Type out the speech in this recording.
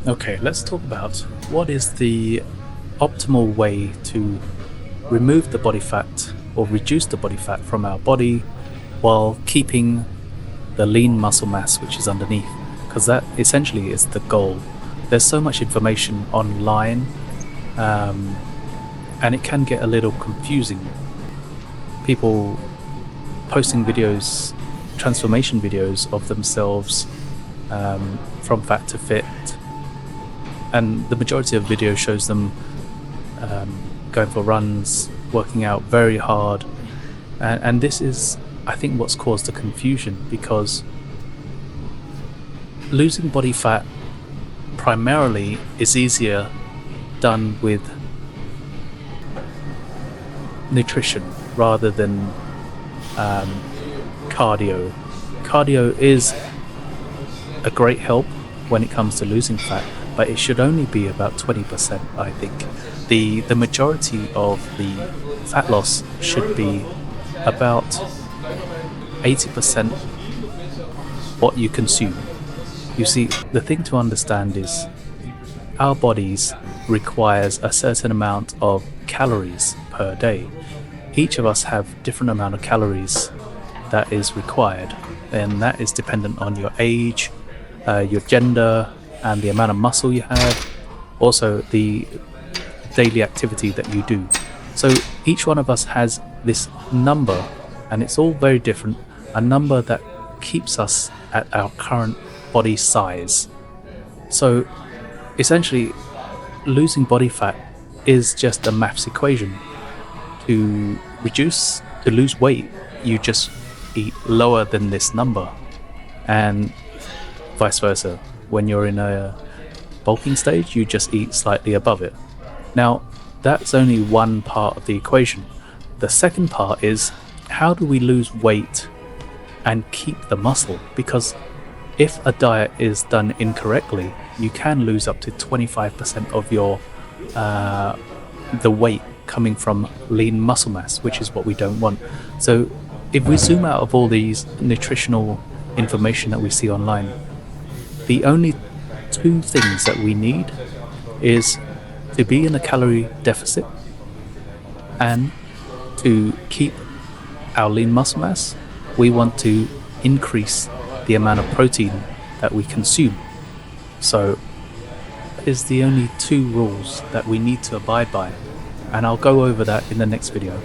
Okay, let's talk about what is the optimal way to remove the body fat or reduce the body fat from our body while keeping the lean muscle mass which is underneath, because that essentially is the goal. There's so much information online, um, and it can get a little confusing. People posting videos, transformation videos of themselves, from fat to fit, and the majority of video shows them going for runs, working out very hard, and this is, I think, what's caused the confusion, because losing body fat primarily is easier done with nutrition rather than cardio. Cardio is a great help when it comes to losing fat, but it should only be about 20%, I think. The majority of the fat loss should be about 80% what you consume. You see, the thing to understand is our bodies requires a certain amount of calories per day. Each of us have different amount of calories that is required, and that is dependent on your age, your gender, and the amount of muscle you have, also the daily activity that you do. So each one of us has this number, and it's all very different, a number that keeps us at our current body size. So essentially, losing body fat is just a maths equation. To lose weight, you just eat lower than this number, and vice versa. When you're in a bulking stage, you just eat slightly above it. Now, that's only one part of the equation. The second part is, how do we lose weight and keep the muscle? Because if a diet is done incorrectly, you can lose up to 25% of your the weight coming from lean muscle mass, which is what we don't want. So if we zoom out of all these nutritional information that we see online, the only two things that we need is to be in a calorie deficit and to keep our lean muscle mass. We want to increase the amount of protein that we consume. So that is the only two rules that we need to abide by, and I'll go over that in the next video.